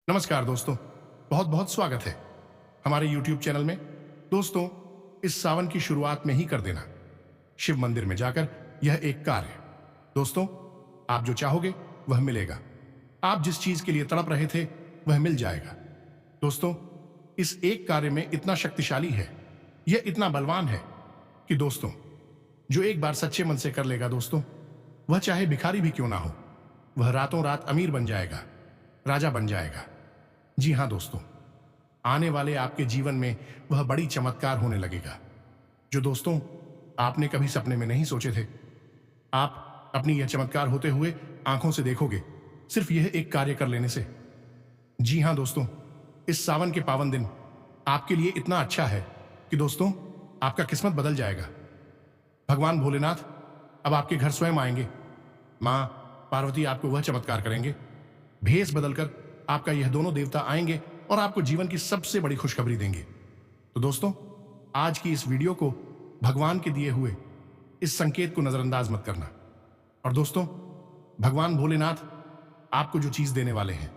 नमस्कार दोस्तों, बहुत बहुत स्वागत है हमारे YouTube चैनल में। दोस्तों, इस सावन की शुरुआत में ही कर देना शिव मंदिर में जाकर यह एक कार्य। दोस्तों, आप जो चाहोगे वह मिलेगा। आप जिस चीज के लिए तड़प रहे थे वह मिल जाएगा। दोस्तों, इस एक कार्य में इतना शक्तिशाली है, यह इतना बलवान है कि दोस्तों, जो एक बार सच्चे मन से कर लेगा दोस्तों, वह चाहे भिखारी भी क्यों ना हो, वह रातों रात अमीर बन जाएगा, राजा बन जाएगा। जी हां दोस्तों, आने वाले आपके जीवन में वह बड़ी चमत्कार होने लगेगा जो दोस्तों आपने कभी सपने में नहीं सोचे थे। आप अपनी यह चमत्कार होते हुए आंखों से देखोगे, सिर्फ यह एक कार्य कर लेने से। जी हां दोस्तों, इस सावन के पावन दिन आपके लिए इतना अच्छा है कि दोस्तों आपका किस्मत बदल जाएगा। भगवान भोलेनाथ अब आपके घर स्वयं आएंगे। मां पार्वती आपको वह चमत्कार करेंगे। भेष बदलकर आपका यह दोनों देवता आएंगे और आपको जीवन की सबसे बड़ी खुशखबरी देंगे। तो दोस्तों, आज की इस वीडियो को भगवान के दिए हुए इस संकेत को नजरअंदाज मत करना। और दोस्तों, भगवान भोलेनाथ आपको जो चीज देने वाले हैं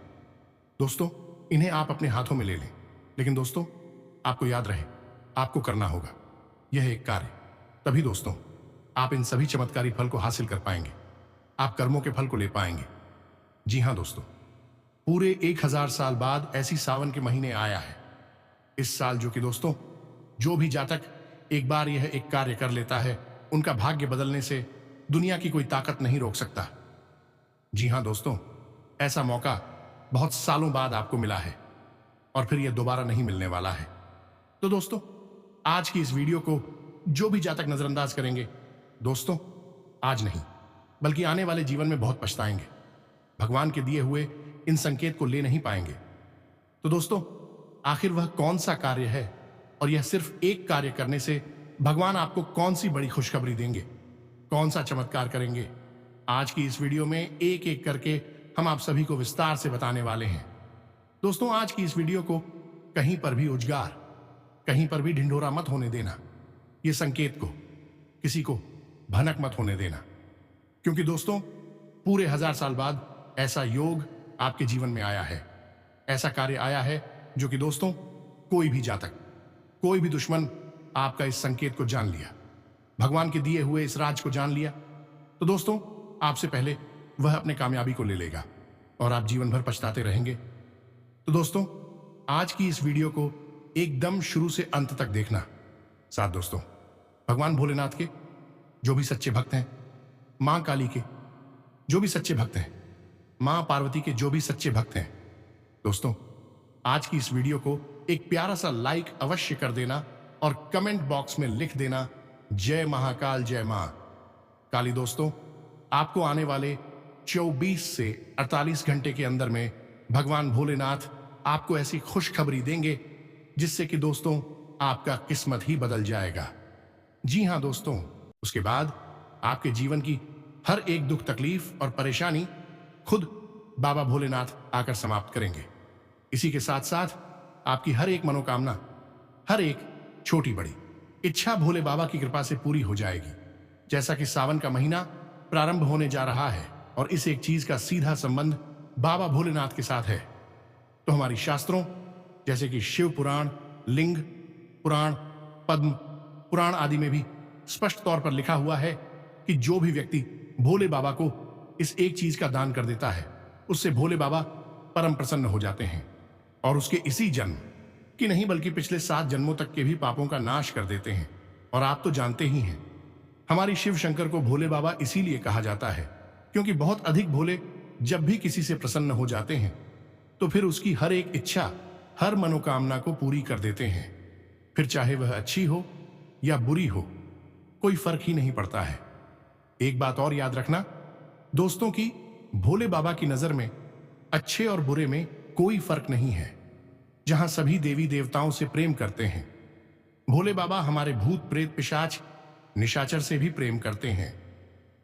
दोस्तों, इन्हें आप अपने हाथों में ले लें। लेकिन दोस्तों, आपको याद रहे, आपको करना होगा यह एक कार्य। तभी दोस्तों आप इन सभी चमत्कारी फल को हासिल कर पाएंगे, आप कर्मों के फल को ले पाएंगे। जी हां दोस्तों, पूरे 1000 साल बाद ऐसी सावन के महीने आया है इस साल, जो कि दोस्तों जो भी जातक एक बार यह एक कार्य कर लेता है, उनका भाग्य बदलने से दुनिया की कोई ताकत नहीं रोक सकता। जी हां दोस्तों, ऐसा मौका बहुत सालों बाद आपको मिला है और फिर यह दोबारा नहीं मिलने वाला है। तो दोस्तों, आज की इस वीडियो को जो भी जातक नजरअंदाज करेंगे दोस्तों, आज नहीं बल्कि आने वाले जीवन में बहुत पछताएंगे। भगवान के दिए हुए इन संकेत को ले नहीं पाएंगे। तो दोस्तों, आखिर वह कौन सा कार्य है और यह सिर्फ एक कार्य करने से भगवान आपको कौन सी बड़ी खुशखबरी देंगे, कौन सा चमत्कार करेंगे, आज की इस वीडियो में एक एक करके हम आप सभी को विस्तार से बताने वाले हैं। दोस्तों, आज की इस वीडियो को कहीं पर भी उजगार, कहीं पर भी ढिंढोरा मत होने देना। यह संकेत को किसी को भनक मत होने देना, क्योंकि दोस्तों पूरे 1000 साल बाद ऐसा योग आपके जीवन में आया है, ऐसा कार्य आया है जो कि दोस्तों कोई भी जातक, कोई भी दुश्मन आपका इस संकेत को जान लिया, भगवान के दिए हुए इस राज को जान लिया, तो दोस्तों आपसे पहले वह अपने कामयाबी को ले लेगा और आप जीवन भर पछताते रहेंगे। तो दोस्तों, आज की इस वीडियो को एकदम शुरू से अंत तक देखना। साथ दोस्तों, भगवान भोलेनाथ के जो भी सच्चे भक्त हैं, मां काली के जो भी सच्चे भक्त हैं, मां पार्वती के जो भी सच्चे भक्त हैं, दोस्तों आज की इस वीडियो को एक प्यारा सा लाइक अवश्य कर देना और कमेंट बॉक्स में लिख देना, जय महाकाल, जय मां काली। दोस्तों, आपको आने वाले 24 से 48 घंटे के अंदर में भगवान भोलेनाथ आपको ऐसी खुशखबरी देंगे जिससे कि दोस्तों आपका किस्मत ही बदल जाएगा। जी हां दोस्तों, उसके बाद आपके जीवन की हर एक दुख तकलीफ और परेशानी खुद बाबा भोलेनाथ आकर समाप्त करेंगे। इसी के साथ साथ आपकी हर एक मनोकामना, हर एक छोटी बड़ी इच्छा भोले बाबा की कृपा से पूरी हो जाएगी। जैसा कि सावन का महीना प्रारंभ होने जा रहा है और इस एक चीज का सीधा संबंध बाबा भोलेनाथ के साथ है, तो हमारी शास्त्रों जैसे कि शिव पुराण, लिंग पुराण, पद्म पुराण आदि में भी स्पष्ट तौर पर लिखा हुआ है कि जो भी व्यक्ति भोले बाबा को इस एक चीज का दान कर देता है, उससे भोले बाबा परम प्रसन्न हो जाते हैं और उसके इसी जन्म की नहीं बल्कि पिछले 7 जन्मों तक के भी पापों का नाश कर देते हैं। और आप तो जानते ही हैं, हमारी शिव शंकर को भोले बाबा इसीलिए कहा जाता है क्योंकि बहुत अधिक भोले जब भी किसी से प्रसन्न हो जाते हैं तो फिर उसकी हर एक इच्छा, हर मनोकामना को पूरी कर देते हैं। फिर चाहे वह अच्छी हो या बुरी हो, कोई फर्क ही नहीं पड़ता है। एक बात और याद रखना दोस्तों कि भोले बाबा की नजर में अच्छे और बुरे में कोई फर्क नहीं है। जहां सभी देवी देवताओं से प्रेम करते हैं, भोले बाबा हमारे भूत प्रेत पिशाच निशाचर से भी प्रेम करते हैं।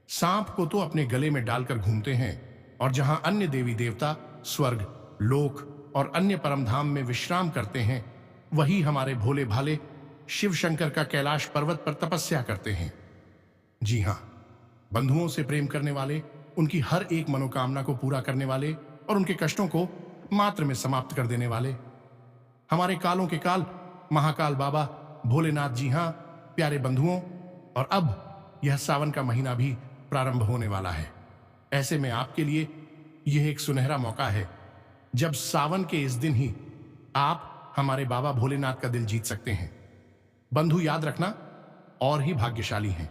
सांप को तो अपने गले में डालकर घूमते हैं और जहां अन्य देवी देवता स्वर्ग, लोक और अन्य परमधाम में विश्राम करते हैं, वही हमारे भोले भाले शिव शंकर का कैलाश पर्वत पर तपस्या करते हैं। जी हां, बंधुओं से प्रेम करने वाले, उनकी हर एक मनोकामना को पूरा करने वाले और उनके कष्टों को मात्र में समाप्त कर देने वाले हमारे कालों के काल महाकाल बाबा भोलेनाथ जी। हाँ प्यारे बंधुओं, और अब यह सावन का महीना भी प्रारंभ होने वाला है। ऐसे में आपके लिए यह एक सुनहरा मौका है जब सावन के इस दिन ही आप हमारे बाबा भोलेनाथ का दिल जीत सकते हैं। बंधु याद रखना, और ही भाग्यशाली हैं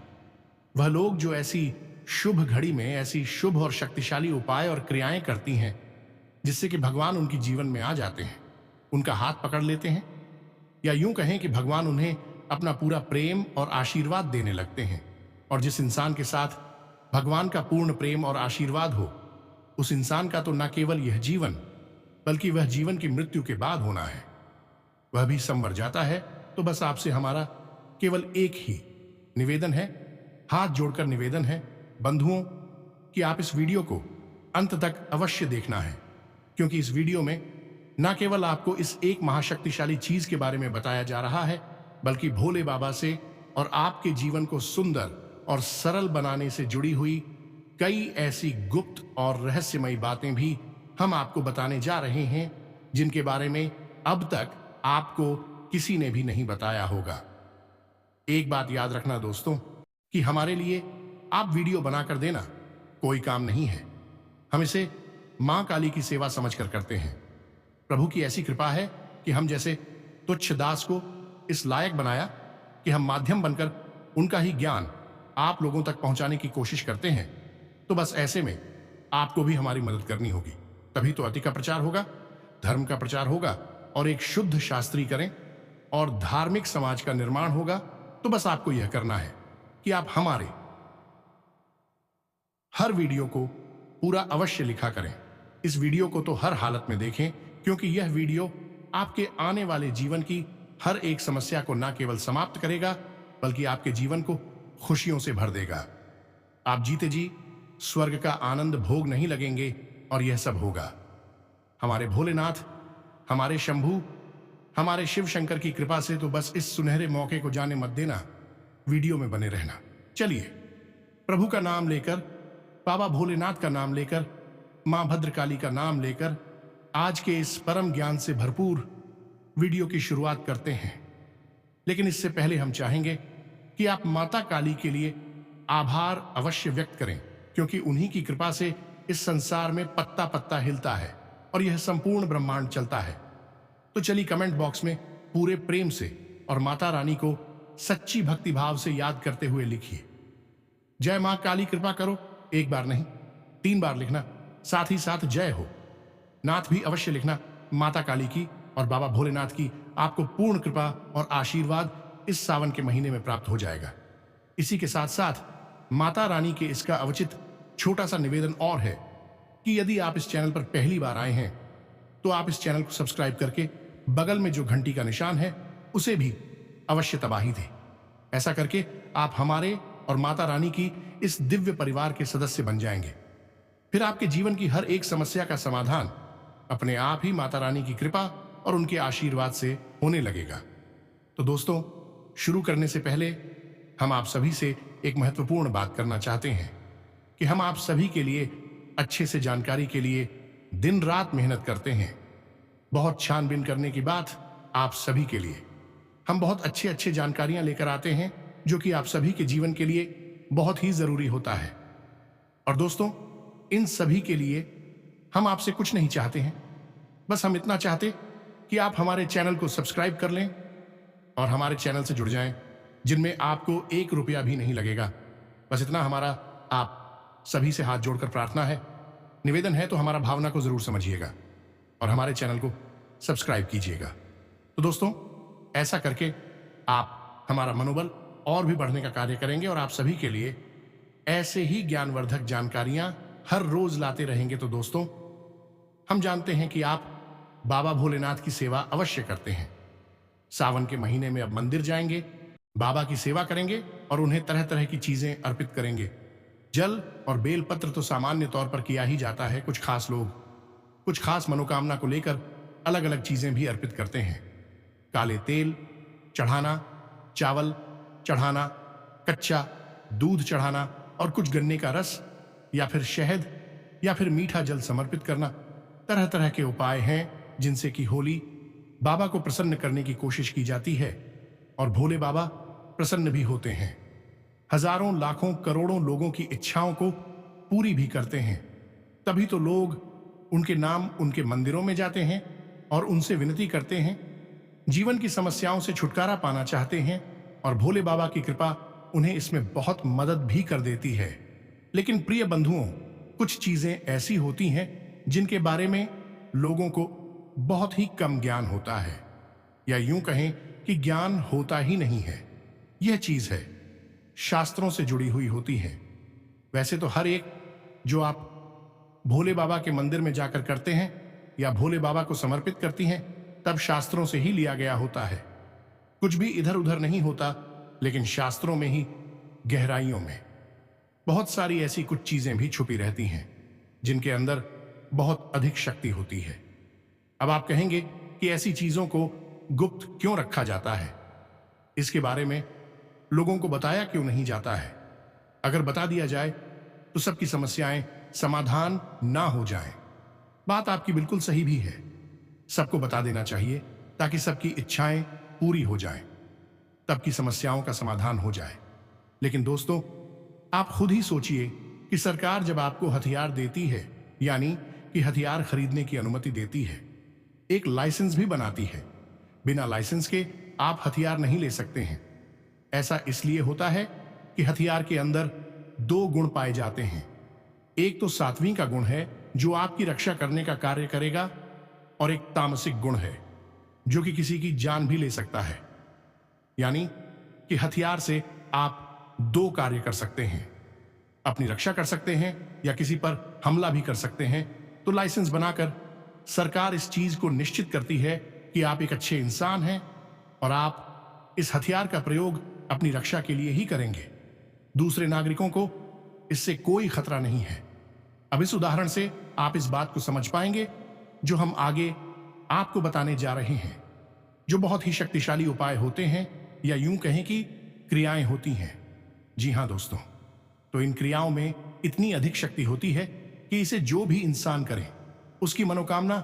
वह लोग जो ऐसी शुभ घड़ी में ऐसी शुभ और शक्तिशाली उपाय और क्रियाएं करती हैं जिससे कि भगवान उनके जीवन में आ जाते हैं, उनका हाथ पकड़ लेते हैं, या यूं कहें कि भगवान उन्हें अपना पूरा प्रेम और आशीर्वाद देने लगते हैं। और जिस इंसान के साथ भगवान का पूर्ण प्रेम और आशीर्वाद हो, उस इंसान का तो न केवल यह जीवन बल्कि वह जीवन की मृत्यु के बाद होना है, वह भी संवर जाता है। तो बस आपसे हमारा केवल एक ही निवेदन है, हाथ जोड़कर निवेदन है बंधुओं, कि आप इस वीडियो को अंत तक अवश्य देखना है, क्योंकि इस वीडियो में न केवल आपको इस एक महाशक्तिशाली चीज के बारे में बताया जा रहा है, बल्कि भोले बाबा से और आपके जीवन को सुंदर और सरल बनाने से जुड़ी हुई कई ऐसी गुप्त और रहस्यमयी बातें भी हम आपको बताने जा रहे हैं, जिनके बारे में अब तक आपको किसी ने भी नहीं बताया होगा। एक बात याद रखना दोस्तों, कि हमारे लिए आप वीडियो बनाकर देना कोई काम नहीं है। हम इसे मां काली की सेवा समझकर करते हैं। प्रभु की ऐसी कृपा है कि हम जैसे तुच्छ दास को इस लायक बनाया कि हम माध्यम बनकर उनका ही ज्ञान आप लोगों तक पहुंचाने की कोशिश करते हैं। तो बस ऐसे में आपको भी हमारी मदद करनी होगी, तभी तो अति का प्रचार होगा, धर्म का प्रचार होगा, और एक शुद्ध शास्त्री करें और धार्मिक समाज का निर्माण होगा। तो बस आपको यह करना है कि आप हमारे हर वीडियो को पूरा अवश्य लिखा करें। इस वीडियो को तो हर हालत में देखें, क्योंकि यह वीडियो आपके आने वाले जीवन की हर एक समस्या को न केवल समाप्त करेगा, बल्कि आपके जीवन को खुशियों से भर देगा। आप जीते जी स्वर्ग का आनंद भोग नहीं लगेंगे, और यह सब होगा हमारे भोलेनाथ, हमारे शंभू, हमारे शिव शंकर की कृपा से। तो बस इस सुनहरे मौके को जाने मत देना, वीडियो में बने रहना। चलिए, प्रभु का नाम लेकर, बाबा भोलेनाथ का नाम लेकर, मां भद्रकाली का नाम लेकर आज के इस परम ज्ञान से भरपूर वीडियो की शुरुआत करते हैं। लेकिन इससे पहले हम चाहेंगे कि आप माता काली के लिए आभार अवश्य व्यक्त करें, क्योंकि उन्हीं की कृपा से इस संसार में पत्ता पत्ता हिलता है और यह संपूर्ण ब्रह्मांड चलता है। तो चलिए कमेंट बॉक्स में पूरे प्रेम से और माता रानी को सच्ची भक्ति भाव से याद करते हुए लिखिए, जय मां काली कृपा करो। एक बार नहीं, 3 बार लिखना। साथ ही साथ जय हो नाथ भी अवश्य लिखना। माता काली की और बाबा भोलेनाथ की आपको पूर्ण कृपा और आशीर्वाद इस सावन के महीने में प्राप्त हो जाएगा। इसी के साथ साथ माता रानी के इसका अवचित छोटा सा निवेदन और है कि यदि आप इस चैनल पर पहली बार आए हैं तो आप इस चैनल को सब्सक्राइब करके बगल में जो घंटी का निशान है उसे भी अवश्य दबाही दें। ऐसा करके आप हमारे और माता रानी की इस दिव्य परिवार के सदस्य बन जाएंगे। फिर आपके जीवन की हर एक समस्या का समाधान अपने आप ही माता रानी की कृपा और उनके आशीर्वाद से होने लगेगा। तो दोस्तों, शुरू करने से पहले हम आप सभी से एक महत्वपूर्ण बात करना चाहते हैं कि हम आप सभी के लिए अच्छे से जानकारी के लिए दिन रात मेहनत करते हैं। बहुत छानबीन करने की बात आप सभी के लिए हम बहुत अच्छे जानकारियां लेकर आते हैं, जो कि आप सभी के जीवन के लिए बहुत ही जरूरी होता है। और दोस्तों, इन सभी के लिए हम आपसे कुछ नहीं चाहते हैं, बस हम इतना चाहते कि आप हमारे चैनल को सब्सक्राइब कर लें और हमारे चैनल से जुड़ जाएं, जिनमें आपको 1 रुपया भी नहीं लगेगा। बस इतना हमारा आप सभी से हाथ जोड़कर प्रार्थना है, निवेदन है। तो हमारा भावना को जरूर समझिएगा और हमारे चैनल को सब्सक्राइब कीजिएगा। तो दोस्तों, ऐसा करके आप हमारा मनोबल और भी बढ़ने का कार्य करेंगे और आप सभी के लिए ऐसे ही ज्ञानवर्धक जानकारियां हर रोज लाते रहेंगे। तो दोस्तों, हम जानते हैं कि आप बाबा भोलेनाथ की सेवा अवश्य करते हैं। सावन के महीने में अब मंदिर जाएंगे, बाबा की सेवा करेंगे और उन्हें तरह तरह की चीजें अर्पित करेंगे। जल और बेलपत्र तो सामान्य तौर पर किया ही जाता है। कुछ खास लोग कुछ खास मनोकामना को लेकर अलग अलग चीजें भी अर्पित करते हैं। काले तेल चढ़ाना, चावल चढ़ाना, कच्चा दूध चढ़ाना और कुछ गन्ने का रस या फिर शहद या फिर मीठा जल समर्पित करना। तरह तरह के उपाय हैं जिनसे कि होली बाबा को प्रसन्न करने की कोशिश की जाती है और भोले बाबा प्रसन्न भी होते हैं। हजारों लाखों करोड़ों लोगों की इच्छाओं को पूरी भी करते हैं। तभी तो लोग उनके नाम उनके मंदिरों में जाते हैं और उनसे विनती करते हैं, जीवन की समस्याओं से छुटकारा पाना चाहते हैं और भोले बाबा की कृपा उन्हें इसमें बहुत मदद भी कर देती है। लेकिन प्रिय बंधुओं, कुछ चीजें ऐसी होती हैं जिनके बारे में लोगों को बहुत ही कम ज्ञान होता है, या यूं कहें कि ज्ञान होता ही नहीं है। यह चीज है शास्त्रों से जुड़ी हुई होती है। वैसे तो हर एक जो आप भोले बाबा के मंदिर में जाकर करते हैं या भोले बाबा को समर्पित करती हैं, तब शास्त्रों से ही लिया गया होता है। कुछ भी इधर उधर नहीं होता, लेकिन शास्त्रों में ही गहराइयों में बहुत सारी ऐसी कुछ चीजें भी छुपी रहती हैं जिनके अंदर बहुत अधिक शक्ति होती है। अब आप कहेंगे कि ऐसी चीजों को गुप्त क्यों रखा जाता है, इसके बारे में लोगों को बताया क्यों नहीं जाता है। अगर बता दिया जाए तो सबकी समस्याएं समाधान ना हो जाएं। बात आपकी बिल्कुल सही भी है, सबको बता देना चाहिए ताकि सबकी इच्छाएं पूरी हो जाएं, तब की समस्याओं का समाधान हो जाए। लेकिन दोस्तों, आप खुद ही सोचिए कि सरकार जब आपको हथियार देती है, यानी कि हथियार खरीदने की अनुमति देती है, एक लाइसेंस भी बनाती है। बिना लाइसेंस के आप हथियार नहीं ले सकते हैं। ऐसा इसलिए होता है कि हथियार के अंदर दो गुण पाए जाते हैं। एक तो सात्विक का गुण है जो आपकी रक्षा करने का कार्य करेगा, और एक तामसिक गुण है जो कि किसी की जान भी ले सकता है। यानी कि हथियार से आप दो कार्य कर सकते हैं, अपनी रक्षा कर सकते हैं या किसी पर हमला भी कर सकते हैं। तो लाइसेंस बनाकर सरकार इस चीज को निश्चित करती है कि आप एक अच्छे इंसान हैं और आप इस हथियार का प्रयोग अपनी रक्षा के लिए ही करेंगे। दूसरे नागरिकों को इससे कोई खतरा नहीं है। अब इस उदाहरण से आप इस बात को समझ पाएंगे जो हम आगे आपको बताने जा रहे हैं, जो बहुत ही शक्तिशाली उपाय होते हैं, या यूं कहें कि क्रियाएं होती हैं। जी हां दोस्तों, तो इन क्रियाओं में इतनी अधिक शक्ति होती है कि इसे जो भी इंसान करे उसकी मनोकामना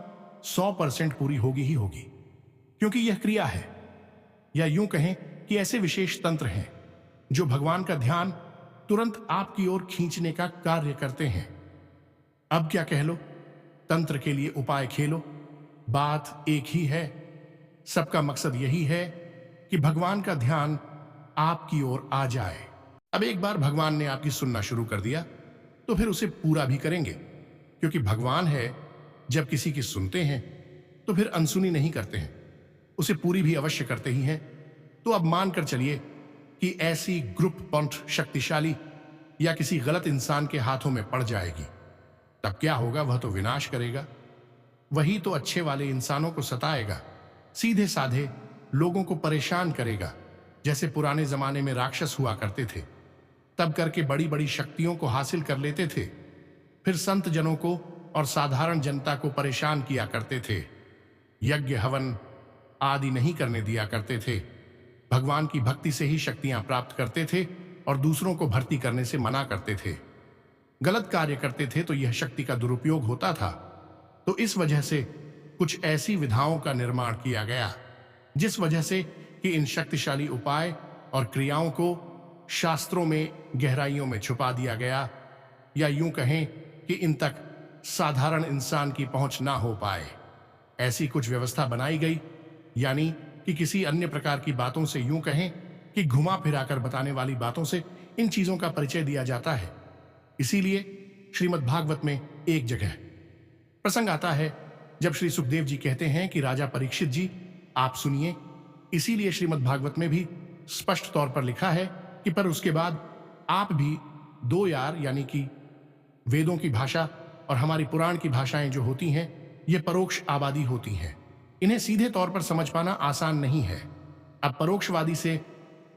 100% पूरी होगी ही होगी, क्योंकि यह क्रिया है। या यूं कहें कि ऐसे विशेष तंत्र हैं जो भगवान का ध्यान तुरंत आपकी ओर खींचने का कार्य करते हैं। अब क्या कह लो, तंत्र के लिए उपाय खेलो, बात एक ही है। सबका मकसद यही है कि भगवान का ध्यान आपकी ओर आ जाए। अब एक बार भगवान ने आपकी सुनना शुरू कर दिया तो फिर उसे पूरा भी करेंगे, क्योंकि भगवान है जब किसी की सुनते हैं तो फिर अनसुनी नहीं करते हैं, उसे पूरी भी अवश्य करते ही हैं। तो अब मानकर चलिए कि ऐसी ग्रुप पंथ शक्तिशाली या किसी गलत इंसान के हाथों में पड़ जाएगी, तब क्या होगा? वह तो विनाश करेगा। वही तो अच्छे वाले इंसानों को सताएगा, सीधे साधे लोगों को परेशान करेगा, जैसे पुराने जमाने में राक्षस हुआ करते थे। तब करके बड़ी बड़ी शक्तियों को हासिल कर लेते थे, फिर संत जनों को और साधारण जनता को परेशान किया करते थे। यज्ञ हवन आदि नहीं करने दिया करते थे, भगवान की भक्ति से ही शक्तियां प्राप्त करते थे और दूसरों को भर्ती करने से मना करते थे। गलत कार्य करते थे तो यह शक्ति का दुरुपयोग होता था। तो इस वजह से कुछ ऐसी विधाओं का निर्माण किया गया जिस वजह से कि इन शक्तिशाली उपाय और क्रियाओं को शास्त्रों में गहराइयों में छुपा दिया गया, या यूं कहें कि इन तक साधारण इंसान की पहुंच ना हो पाए। ऐसी कुछ व्यवस्था बनाई गई, यानी कि किसी अन्य प्रकार की बातों से, यूं कहें कि घुमा फिराकर बताने वाली बातों से इन चीजों का परिचय दिया जाता है। इसीलिए श्रीमद् भागवत में एक जगह प्रसंग आता है जब श्री सुखदेव जी कहते हैं कि राजा परीक्षित जी आप सुनिए। इसीलिए श्रीमद् भागवत में भी स्पष्ट तौर पर लिखा है कि पर उसके बाद आप भी दो यार, यानी कि वेदों की भाषा और हमारी पुराण की भाषाएं जो होती हैं, ये परोक्ष आबादी होती हैं। इन्हें सीधे तौर पर समझ पाना आसान नहीं है। अब परोक्षवादी से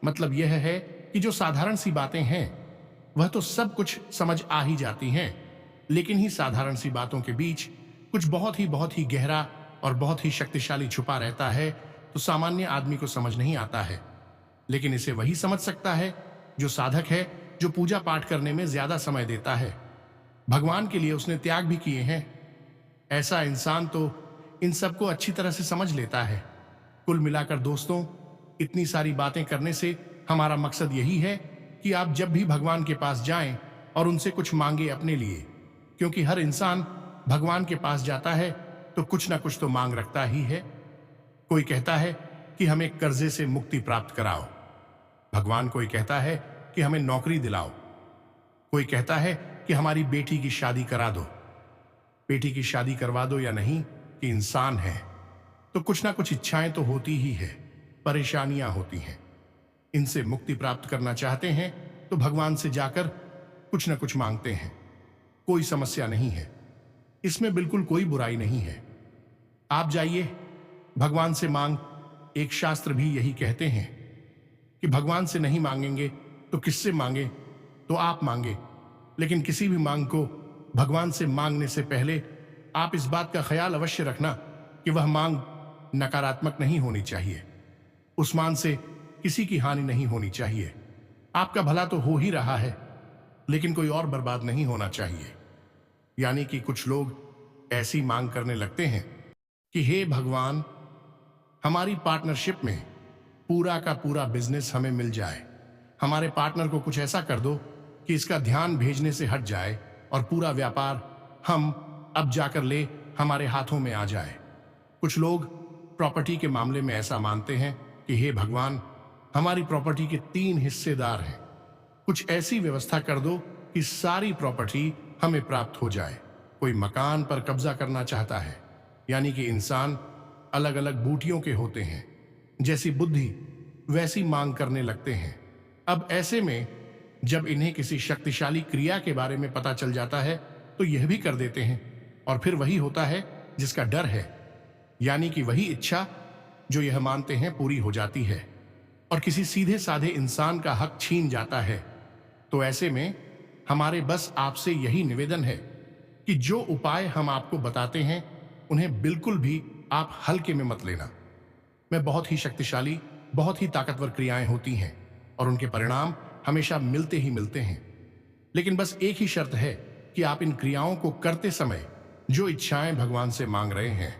मतलब यह है कि जो साधारण सी बातें हैं वह तो सब कुछ समझ आ ही जाती हैं, लेकिन ही साधारण सी बातों के बीच कुछ बहुत ही गहरा और बहुत ही शक्तिशाली छुपा रहता है, तो सामान्य आदमी को समझ नहीं आता है। लेकिन इसे वही समझ सकता है जो साधक है, जो पूजा पाठ करने में ज्यादा समय देता है। भगवान के लिए उसने त्याग भी किए हैं। ऐसा इंसान तो इन सबको अच्छी तरह से समझ लेता है। कुल मिलाकर दोस्तों, इतनी सारी बातें करने से हमारा मकसद यही है कि आप जब भी भगवान के पास जाएं और उनसे कुछ मांगे अपने लिए, क्योंकि हर इंसान भगवान के पास जाता है तो कुछ ना कुछ तो मांग रखता ही है। कोई कहता है कि हमें कर्जे से मुक्ति प्राप्त कराओ, भगवान कोई कहता है कि हमें नौकरी दिलाओ, कोई कहता है कि हमारी बेटी की शादी करा दो। बेटी की शादी करवा दो या नहीं, कि इंसान है तो कुछ ना कुछ इच्छाएं तो होती ही है, परेशानियां होती हैं। इनसे मुक्ति प्राप्त करना चाहते हैं तो भगवान से जाकर कुछ ना कुछ मांगते हैं। कोई समस्या नहीं है, इसमें बिल्कुल कोई बुराई नहीं है। आप जाइए, भगवान से मांग। एक शास्त्र भी यही कहते हैं कि भगवान से नहीं मांगेंगे तो किससे मांगे? तो आप मांगे। लेकिन किसी भी मांग को भगवान से मांगने से पहले आप इस बात का ख्याल अवश्य रखना कि वह मांग नकारात्मक नहीं होनी चाहिए। उस मांग से किसी की हानि नहीं होनी चाहिए। आपका भला तो हो ही रहा है, लेकिन कोई और बर्बाद नहीं होना चाहिए। यानी कि कुछ लोग ऐसी मांग करने लगते हैं कि हे भगवान, हमारी पार्टनरशिप में पूरा का पूरा बिजनेस हमें मिल जाए। हमारे पार्टनर को कुछ ऐसा कर दो कि इसका ध्यान भेजने से हट जाए और पूरा व्यापार हम अब जाकर ले हमारे हाथों में आ जाए। कुछ लोग प्रॉपर्टी के मामले में ऐसा मानते हैं कि हे भगवान, हमारी प्रॉपर्टी के 3 हिस्सेदार हैं, कुछ ऐसी व्यवस्था कर दो कि सारी प्रॉपर्टी हमें प्राप्त हो जाए। कोई मकान पर कब्जा करना चाहता है, यानी कि इंसान अलग अलग बूटियों के होते हैं, जैसी बुद्धि वैसी मांग करने लगते हैं। अब ऐसे में जब इन्हें किसी शक्तिशाली क्रिया के बारे में पता चल जाता है तो यह भी कर देते हैं, और फिर वही होता है जिसका डर है, यानी कि वही इच्छा जो यह मानते हैं पूरी हो जाती है और किसी सीधे साधे इंसान का हक छीन जाता है। तो ऐसे में हमारे बस आपसे यही निवेदन है कि जो उपाय हम आपको बताते हैं उन्हें बिल्कुल भी आप हल्के में मत लेना। में बहुत ही शक्तिशाली, बहुत ही ताकतवर क्रियाएं होती हैं और उनके परिणाम हमेशा मिलते ही मिलते हैं। लेकिन बस एक ही शर्त है कि आप इन क्रियाओं को करते समय जो इच्छाएं भगवान से मांग रहे हैं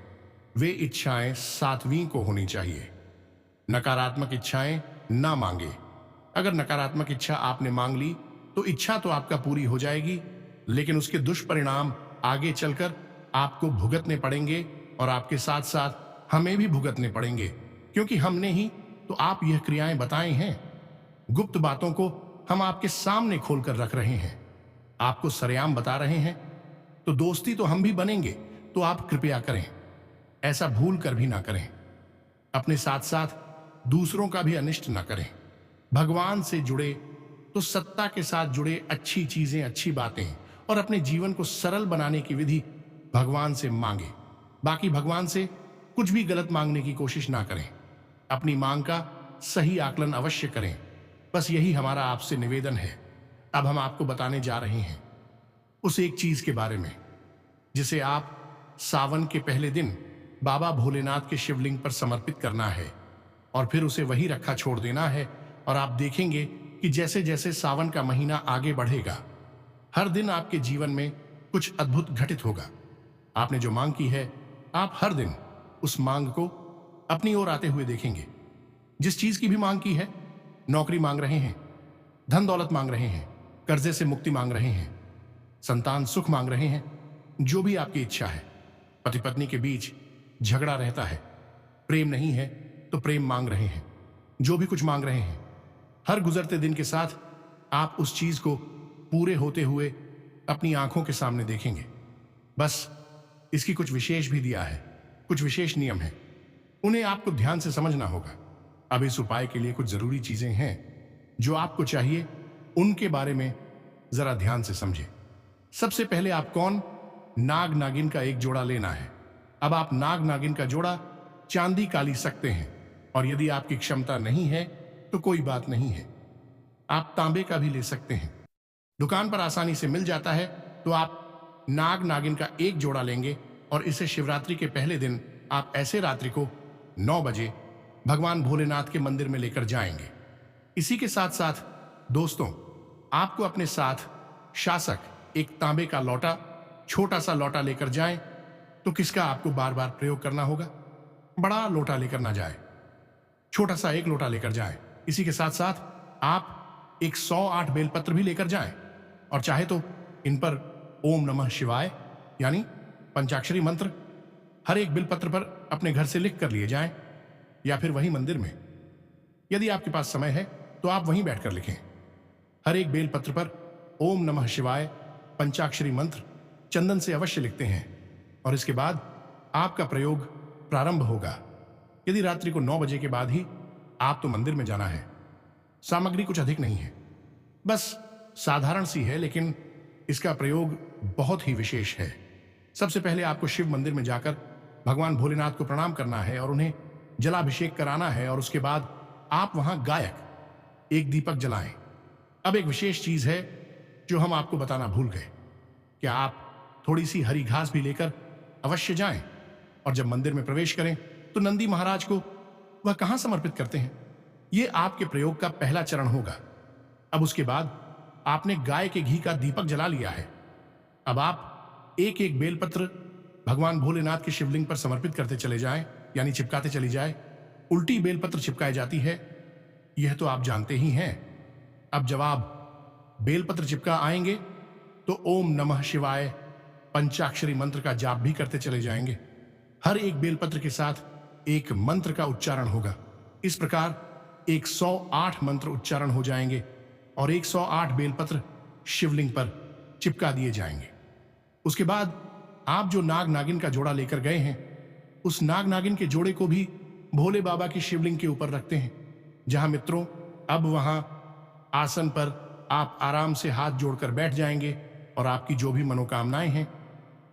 वे इच्छाएं सात्विक को होनी चाहिए। नकारात्मक इच्छाएं ना मांगे। अगर नकारात्मक इच्छा आपने मांग ली तो इच्छा तो आपका पूरी हो जाएगी, लेकिन उसके दुष्परिणाम आगे चलकर आपको भुगतने पड़ेंगे और आपके साथ साथ हमें भी भुगतने पड़ेंगे, क्योंकि हमने ही तो आप यह क्रियाएं बताई हैं। गुप्त बातों को हम आपके सामने खोलकर रख रहे हैं, आपको सरेआम बता रहे हैं। तो दोस्ती तो हम भी बनेंगे, तो आप कृपया करें, ऐसा भूल कर भी ना करें। अपने साथ साथ दूसरों का भी अनिष्ट ना करें। भगवान से जुड़े तो सत्ता के साथ जुड़े अच्छी चीजें, अच्छी बातें और अपने जीवन को सरल बनाने की विधि भगवान से मांगे। बाकी भगवान से कुछ भी गलत मांगने की कोशिश ना करें। अपनी मांग का सही आकलन अवश्य करें। बस यही हमारा आपसे निवेदन है। अब हम आपको बताने जा रहे हैं उस एक चीज के बारे में जिसे आप सावन के पहले दिन बाबा भोलेनाथ के शिवलिंग पर समर्पित करना है और फिर उसे वही रखा छोड़ देना है। और आप देखेंगे कि जैसे जैसे सावन का महीना आगे बढ़ेगा, हर दिन आपके जीवन में कुछ अद्भुत घटित होगा। आपने जो मांग की है, आप हर दिन उस मांग को अपनी ओर आते हुए देखेंगे। जिस चीज की भी मांग की है, नौकरी मांग रहे हैं, धन दौलत मांग रहे हैं, कर्जे से मुक्ति मांग रहे हैं, संतान सुख मांग रहे हैं, जो भी आपकी इच्छा है। पति पत्नी के बीच झगड़ा रहता है, प्रेम नहीं है तो प्रेम मांग रहे हैं, जो भी कुछ मांग रहे हैं, हर गुजरते दिन के साथ आप उस चीज को पूरे होते हुए अपनी आंखों के सामने देखेंगे। बस इसकी कुछ विशेष भी दिया है, कुछ विशेष नियम है, उन्हें आपको ध्यान से समझना होगा। अब इस उपाय के लिए कुछ जरूरी चीजें हैं जो आपको चाहिए, उनके बारे में जरा ध्यान से समझें। सबसे पहले आप कौन नाग नागिन का एक जोड़ा लेना है। अब आप नाग नागिन का जोड़ा चांदी का ली सकते हैं, और यदि आपकी क्षमता नहीं है तो कोई बात नहीं है, आप तांबे का भी ले सकते हैं। दुकान पर आसानी से मिल जाता है। तो आप नाग नागिन का एक जोड़ा लेंगे और इसे शिवरात्रि के पहले दिन आप ऐसे रात्रि को 9 बजे भगवान भोलेनाथ के मंदिर में लेकर जाएंगे। इसी के साथ साथ दोस्तों, आपको अपने साथ शासक एक तांबे का लोटा, छोटा सा लोटा लेकर जाएं तो किसका आपको बार बार प्रयोग करना होगा। बड़ा लोटा लेकर ना जाए, छोटा सा एक लोटा लेकर जाएं। इसी के साथ साथ आप एक 108 बेलपत्र भी लेकर जाएं और चाहे तो इन पर ओम नमः शिवाय यानी पंचाक्षरी मंत्र हर एक बेलपत्र पर अपने घर से लिख कर लिए जाएं, या फिर वहीं मंदिर में यदि आपके पास समय है तो आप वहीं बैठकर लिखें। हर एक बेलपत्र पर ओम नमः शिवाय पंचाक्षरी मंत्र चंदन से अवश्य लिखते हैं और इसके बाद आपका प्रयोग प्रारंभ होगा। यदि रात्रि को 9 बजे के बाद ही आप तो मंदिर में जाना है। सामग्री कुछ अधिक नहीं है, बस साधारण सी है, लेकिन इसका प्रयोग बहुत ही विशेष है। सबसे पहले आपको शिव मंदिर में जाकर भगवान भोलेनाथ को प्रणाम करना है और उन्हें जलाभिषेक कराना है और उसके बाद आप वहां गायक एक दीपक जलाएं। अब एक विशेष चीज है जो हम आपको बताना भूल गए, क्या आप थोड़ी सी हरी घास भी लेकर अवश्य जाएं और जब मंदिर में प्रवेश करें तो नंदी महाराज को वह कहां समर्पित करते हैं। यह आपके प्रयोग का पहला चरण होगा। अब उसके बाद आपने गाय के घी का दीपक जला लिया है। अब आप एक एक बेलपत्र भगवान भोलेनाथ के शिवलिंग पर समर्पित करते चले जाएं, यानी चिपकाते चली जाए। उल्टी बेलपत्र चिपकाई जाती है, यह तो आप जानते ही हैं। अब जब आप बेलपत्र चिपका आएंगे तो ओम नमः शिवाय पंचाक्षरी मंत्र का जाप भी करते चले जाएंगे। हर एक बेलपत्र के साथ एक मंत्र का उच्चारण होगा। इस प्रकार 108 मंत्र उच्चारण हो जाएंगे और 108 बेलपत्र शिवलिंग पर चिपका दिए जाएंगे। उसके बाद आप जो नाग नागिन का जोड़ा लेकर गए हैं, उस नाग नागिन के जोड़े को भी भोले बाबा की शिवलिंग के ऊपर रखते हैं। जहां मित्रों अब वहां आसन पर आप आराम से हाथ जोड़कर बैठ जाएंगे और आपकी जो भी मनोकामनाएं हैं,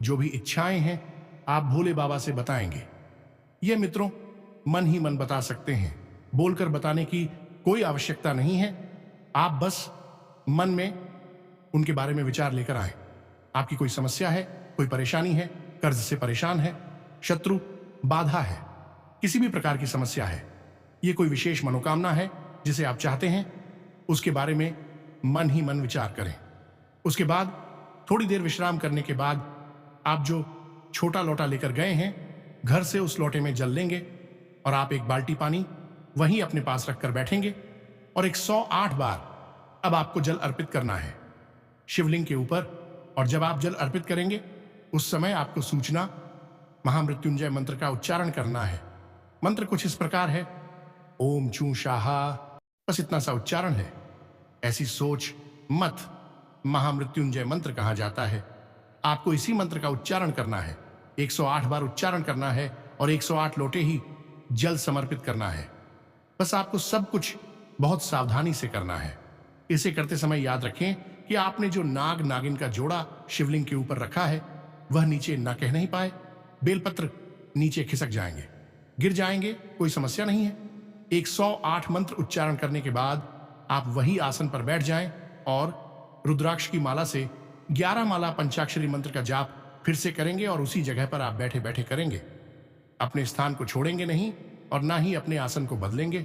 जो भी इच्छाएं हैं, आप भोले बाबा से बताएंगे। ये मित्रों मन ही मन बता सकते हैं, बोलकर बताने की कोई आवश्यकता नहीं है। आप बस मन में उनके बारे में विचार लेकर आए। आपकी कोई समस्या है, कोई परेशानी है, कर्ज से परेशान है, शत्रु बाधा है, किसी भी प्रकार की समस्या है, ये कोई विशेष मनोकामना है जिसे आप चाहते हैं, उसके बारे में मन ही मन विचार करें। उसके बाद थोड़ी देर विश्राम करने के बाद आप जो छोटा लोटा लेकर गए हैं, घर से उस लोटे में जल लेंगे और आप एक बाल्टी पानी वहीं अपने पास रखकर बैठेंगे और 108 बार अब आपको जल अर्पित करना है शिवलिंग के ऊपर। और जब आप जल अर्पित करेंगे उस समय आपको सूचना महामृत्युंजय मंत्र का उच्चारण करना है। मंत्र कुछ इस प्रकार है, ओम चू शाहा, बस इतना सा उच्चारण है। ऐसी सोच मत महामृत्युंजय मंत्र कहा जाता है। आपको इसी मंत्र का उच्चारण करना है, 108 बार उच्चारण करना है और 108 लोटे ही जल समर्पित करना है। बस आपको सब कुछ बहुत सावधानी से करना है। इसे करते समय याद रखें कि आपने जो नाग नागिन का जोड़ा शिवलिंग के ऊपर रखा है वह नीचे न कह नहीं पाए। बेलपत्र नीचे खिसक जाएंगे, गिर जाएंगे, कोई समस्या नहीं है। 108 मंत्र उच्चारण करने के बाद आप वही आसन पर बैठ जाएं और रुद्राक्ष की माला से 11 माला पंचाक्षरी मंत्र का जाप फिर से करेंगे और उसी जगह पर आप बैठे बैठे करेंगे। अपने स्थान को छोड़ेंगे नहीं और ना ही अपने आसन को बदलेंगे।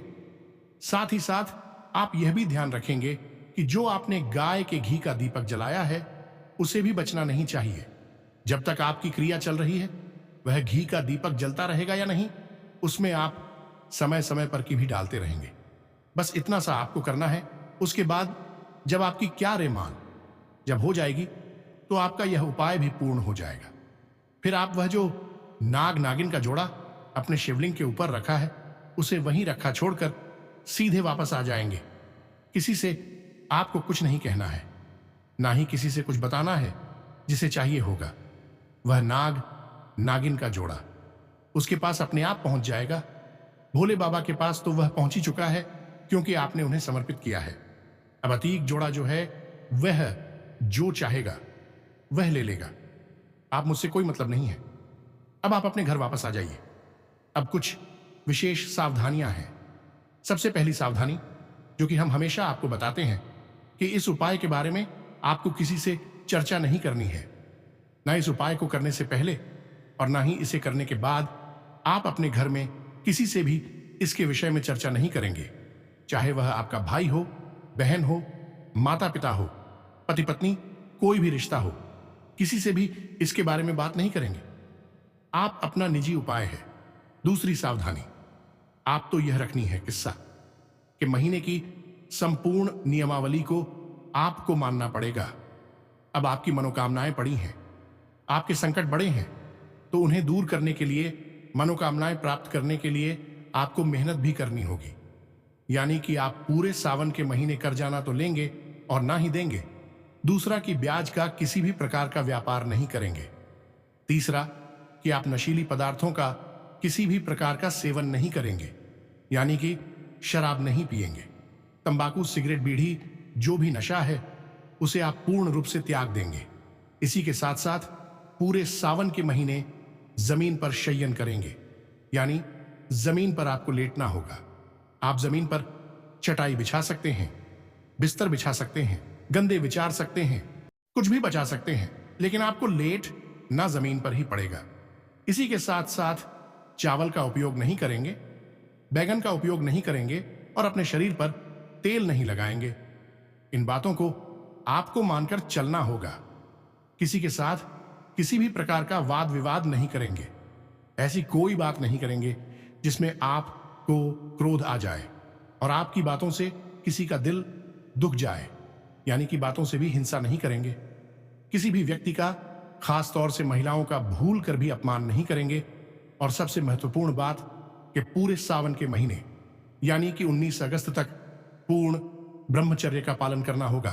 साथ ही साथ आप यह भी ध्यान रखेंगे कि जो आपने गाय के घी का दीपक जलाया है उसे भी बचना नहीं चाहिए। जब तक आपकी क्रिया चल रही है वह घी का दीपक जलता रहेगा या नहीं, उसमें आप समय समय पर की भी डालते रहेंगे। बस इतना सा आपको करना है। उसके बाद जब आपकी क्या रे मान जब हो जाएगी तो आपका यह उपाय भी पूर्ण हो जाएगा। फिर आप वह जो नाग नागिन का जोड़ा अपने शिवलिंग के ऊपर रखा है उसे वहीं रखा छोड़कर सीधे वापस आ जाएंगे। किसी से आपको कुछ नहीं कहना है, ना ही किसी से कुछ बताना है। जिसे चाहिए होगा वह नाग नागिन का जोड़ा उसके पास अपने आप पहुंच जाएगा। भोले बाबा के पास तो वह पहुंच ही चुका है क्योंकि आपने उन्हें समर्पित किया है। अब अतीक जोड़ा जो है वह जो चाहेगा वह ले लेगा। आप मुझसे कोई मतलब नहीं है। अब आप अपने घर वापस आ जाइए। अब कुछ विशेष सावधानियां हैं। सबसे पहली सावधानी जो कि हम हमेशा आपको बताते हैं कि इस उपाय के बारे में आपको किसी से चर्चा नहीं करनी है। ना इस उपाय को करने से पहले और ना ही इसे करने के बाद आप अपने घर में किसी से भी इसके विषय में चर्चा नहीं करेंगे। चाहे वह आपका भाई हो, बहन हो, माता पिता हो, पति पत्नी, कोई भी रिश्ता हो, किसी से भी इसके बारे में बात नहीं करेंगे। आप अपना निजी उपाय है। दूसरी सावधानी आप तो यह रखनी है किस्सा कि महीने की संपूर्ण नियमावली को आपको मानना पड़ेगा। अब आपकी मनोकामनाएं पड़ी हैं, आपके संकट बड़े हैं, तो उन्हें दूर करने के लिए, मनोकामनाएं प्राप्त करने के लिए आपको मेहनत भी करनी होगी। यानी कि आप पूरे सावन के महीने कर्जा ना तो लेंगे और ना ही देंगे। दूसरा कि ब्याज का किसी भी प्रकार का व्यापार नहीं करेंगे। तीसरा कि आप नशीली पदार्थों का किसी भी प्रकार का सेवन नहीं करेंगे, यानी कि शराब नहीं पिएंगे। तंबाकू, सिगरेट, बीड़ी, जो भी नशा है उसे आप पूर्ण रूप से त्याग देंगे। इसी के साथ साथ पूरे सावन के महीने जमीन पर शयन करेंगे, यानी जमीन पर आपको लेटना होगा। आप जमीन पर चटाई बिछा सकते हैं, बिस्तर बिछा सकते हैं, गंदे विचार सकते हैं, कुछ भी बचा सकते हैं, लेकिन आपको लेट ना जमीन पर ही पड़ेगा। इसी के साथ साथ चावल का उपयोग नहीं करेंगे, बैगन का उपयोग नहीं करेंगे और अपने शरीर पर तेल नहीं लगाएंगे। इन बातों को आपको मानकर चलना होगा। किसी के साथ किसी भी प्रकार का वाद विवाद नहीं करेंगे। ऐसी कोई बात नहीं करेंगे जिसमें आपको क्रोध आ जाए और आपकी बातों से किसी का दिल दुख जाए, यानी कि बातों से भी हिंसा नहीं करेंगे। किसी भी व्यक्ति का, खास तौर से महिलाओं का, भूल कर भी अपमान नहीं करेंगे। और सबसे महत्वपूर्ण बात कि पूरे सावन के महीने यानी कि 19 अगस्त तक पूर्ण ब्रह्मचर्य का पालन करना होगा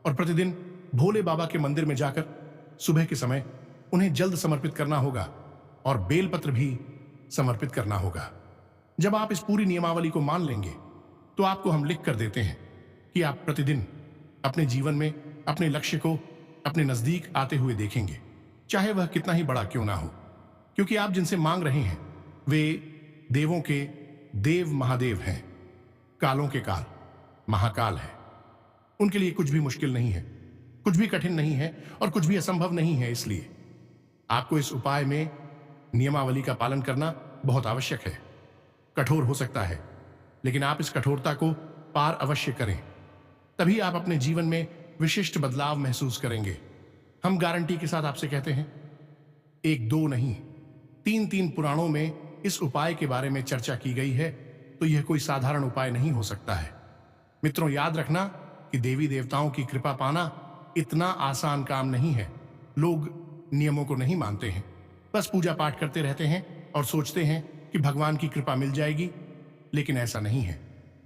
और प्रतिदिन भोले बाबा के मंदिर में जाकर सुबह के समय उन्हें जल्द समर्पित करना होगा और बेलपत्र भी समर्पित करना होगा। जब आप इस पूरी नियमावली को मान लेंगे तो आपको हम लिख कर देते हैं कि आप प्रतिदिन अपने जीवन में अपने लक्ष्य को अपने नजदीक आते हुए देखेंगे, चाहे वह कितना ही बड़ा क्यों ना हो। क्योंकि आप जिनसे मांग रहे हैं वे देवों के देव महादेव हैं, कालों के काल महाकाल है। उनके लिए कुछ भी मुश्किल नहीं है, कुछ भी कठिन नहीं है और कुछ भी असंभव नहीं है। इसलिए आपको इस उपाय में नियमावली का पालन करना बहुत आवश्यक है। कठोर हो सकता है, लेकिन आप इस कठोरता को पार अवश्य करें, तभी आप अपने जीवन में विशिष्ट बदलाव महसूस करेंगे। हम गारंटी के साथ आपसे कहते हैं, 1 2 नहीं 3 पुराणों में इस उपाय के बारे में चर्चा की गई है, तो यह कोई साधारण उपाय नहीं हो सकता है। मित्रों, याद रखना कि देवी देवताओं की कृपा पाना इतना आसान काम नहीं है। लोग नियमों को नहीं मानते हैं, बस पूजा पाठ करते रहते हैं और सोचते हैं कि भगवान की कृपा मिल जाएगी, लेकिन ऐसा नहीं है।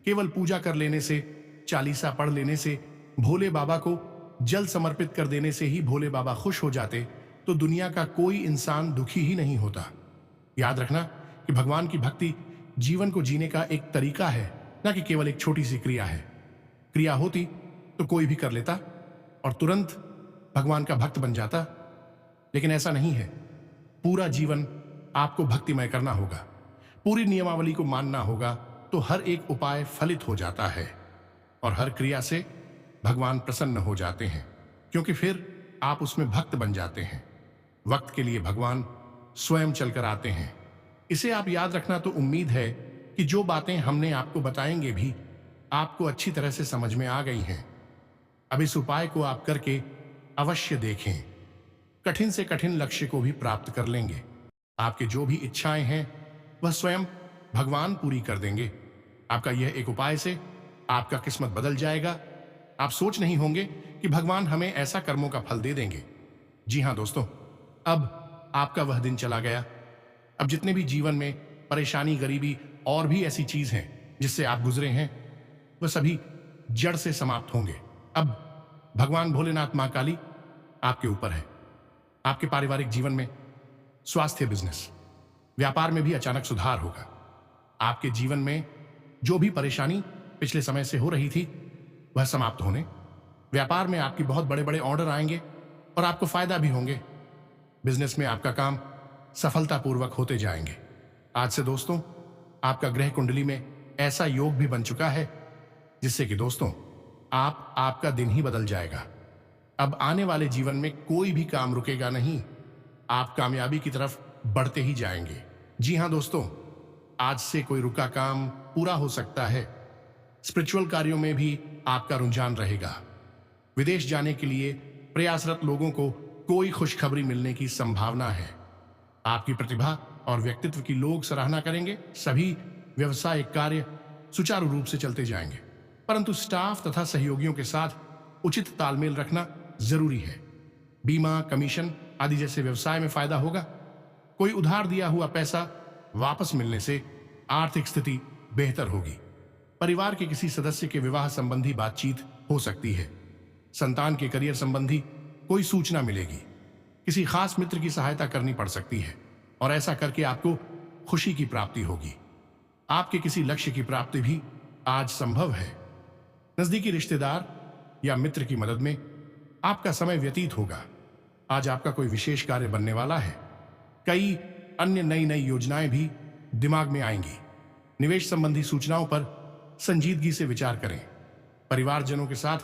केवल पूजा कर लेने से, चालीसा पढ़ लेने से, भोले बाबा को जल समर्पित कर देने से ही भोले बाबा खुश हो जाते तो दुनिया का कोई इंसान दुखी ही नहीं होता। याद रखना कि भगवान की भक्ति जीवन को जीने का एक तरीका है, ना कि केवल एक छोटी सी क्रिया है। क्रिया होती तो कोई भी कर लेता और तुरंत भगवान का भक्त बन जाता, लेकिन ऐसा नहीं है। पूरा जीवन आपको भक्तिमय करना होगा, पूरी नियमावली को मानना होगा, तो हर एक उपाय फलित हो जाता है और हर क्रिया से भगवान प्रसन्न हो जाते हैं, क्योंकि फिर आप उसमें भक्त बन जाते हैं। वक्त के लिए भगवान स्वयं चलकर आते हैं। इसे आप याद रखना। तो उम्मीद है कि जो बातें हमने आपको बताएंगे भी आपको अच्छी तरह से समझ में आ गई हैं। अब इस उपाय को आप करके अवश्य देखें, कठिन से कठिन लक्ष्य को भी प्राप्त कर लेंगे। आपके जो भी इच्छाएं हैं वह स्वयं भगवान पूरी कर देंगे। आपका यह एक उपाय से आपका किस्मत बदल जाएगा। आप सोच नहीं होंगे कि भगवान हमें ऐसा कर्मों का फल दे देंगे। जी हां दोस्तों, अब आपका वह दिन चला गया। अब जितने भी जीवन में परेशानी, गरीबी और भी ऐसी चीज हैं जिससे आप गुजरे हैं, वह सभी जड़ से समाप्त होंगे। अब भगवान भोलेनाथ, मां काली आपके ऊपर है। आपके पारिवारिक जीवन में, स्वास्थ्य, बिजनेस, व्यापार में भी अचानक सुधार होगा। आपके जीवन में जो भी परेशानी पिछले समय से हो रही थी वह समाप्त होने, व्यापार में आपकी बहुत बड़े बड़े ऑर्डर आएंगे और आपको फायदा भी होंगे। बिजनेस में आपका काम सफलतापूर्वक होते जाएंगे। आज से दोस्तों आपका ग्रह कुंडली में ऐसा योग भी बन चुका है जिससे कि दोस्तों आपका दिन ही बदल जाएगा। अब आने वाले जीवन में कोई भी काम रुकेगा नहीं। आप कामयाबी की तरफ बढ़ते ही जाएंगे। जी हां दोस्तों, आज से कोई रुका काम पूरा हो सकता है। स्पिरिचुअल कार्यों में भी आपका रुझान रहेगा। विदेश जाने के लिए प्रयासरत लोगों को कोई खुशखबरी मिलने की संभावना है। आपकी प्रतिभा और व्यक्तित्व की लोग सराहना करेंगे। सभी व्यवसायिक कार्य सुचारू रूप से चलते जाएंगे, परंतु स्टाफ तथा सहयोगियों के साथ उचित तालमेल रखना जरूरी है। बीमा, कमीशन आदि जैसे व्यवसाय में फायदा होगा। कोई उधार दिया हुआ पैसा वापस मिलने से आर्थिक स्थिति बेहतर होगी। परिवार के किसी सदस्य के विवाह संबंधी बातचीत हो सकती है। संतान के करियर संबंधी कोई सूचना मिलेगी। किसी खास मित्र की सहायता करनी पड़ सकती है और ऐसा करके आपको खुशी की प्राप्ति होगी। आपके किसी लक्ष्य की प्राप्ति भी आज संभव है। नजदीकी रिश्तेदार या मित्र की मदद में आपका समय व्यतीत होगा। आज आपका कोई विशेष कार्य बनने वाला है। कई अन्य नई नई योजनाएं भी दिमाग में आएंगी। निवेश संबंधी सूचनाओं पर संजीदगी से विचार करें। परिवारजनों के साथ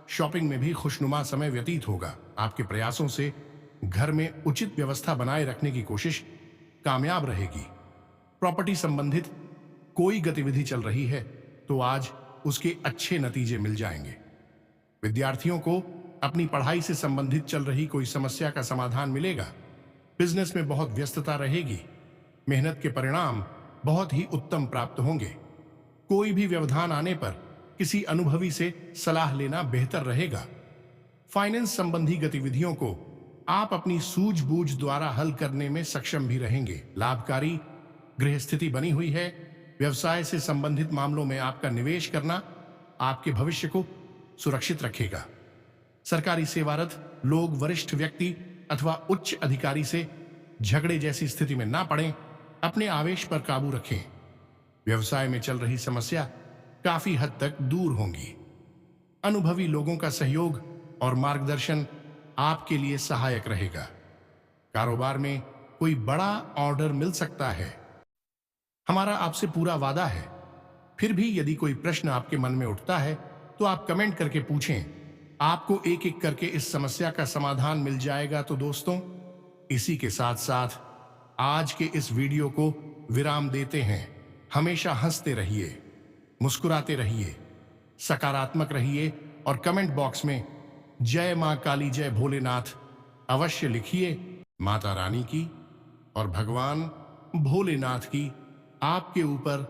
शॉपिंग में भी खुशनुमा समय व्यतीत होगा। आपके प्रयासों से घर में उचित व्यवस्था बनाए रखने की कोशिश कामयाब रहेगी। प्रॉपर्टी संबंधित कोई गतिविधि चल रही है तो आज उसके अच्छे नतीजे मिल जाएंगे। विद्यार्थियों को अपनी पढ़ाई से संबंधित चल रही कोई समस्या का समाधान मिलेगा। बिजनेस में बहुत व्यस्तता रहेगी। मेहनत के परिणाम बहुत ही उत्तम प्राप्त होंगे। कोई भी व्यवधान आने पर किसी अनुभवी से सलाह लेना बेहतर रहेगा। फाइनेंस संबंधी गतिविधियों को आप अपनी सूझबूझ द्वारा हल करने में सक्षम भी रहेंगे। लाभकारी गृह स्थिति बनी हुई है। व्यवसाय से संबंधित मामलों में आपका निवेश करना आपके भविष्य को सुरक्षित रखेगा। सरकारी सेवारत लोग वरिष्ठ व्यक्ति अथवा उच्च अधिकारी से झगड़े जैसी स्थिति में ना पड़ें। अपने आवेश पर काबू रखें। व्यवसाय में चल रही समस्या काफी हद तक दूर होंगी। अनुभवी लोगों का सहयोग और मार्गदर्शन आपके लिए सहायक रहेगा। कारोबार में कोई बड़ा ऑर्डर मिल सकता है। हमारा आपसे पूरा वादा है। फिर भी यदि कोई प्रश्न आपके मन में उठता है तो आप कमेंट करके पूछें। आपको एक एक करके इस समस्या का समाधान मिल जाएगा। तो दोस्तों, इसी के साथ साथ आज के इस वीडियो को विराम देते हैं। हमेशा हंसते रहिए, मुस्कुराते रहिए, सकारात्मक रहिए और कमेंट बॉक्स में जय मां काली, जय भोलेनाथ अवश्य लिखिए। माता रानी की और भगवान भोलेनाथ की आपके ऊपर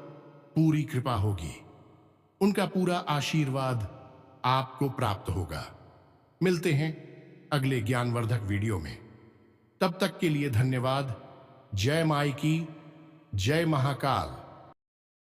पूरी कृपा होगी। उनका पूरा आशीर्वाद आपको प्राप्त होगा। मिलते हैं अगले ज्ञानवर्धक वीडियो में। तब तक के लिए धन्यवाद। जय माई की, जय महाकाल।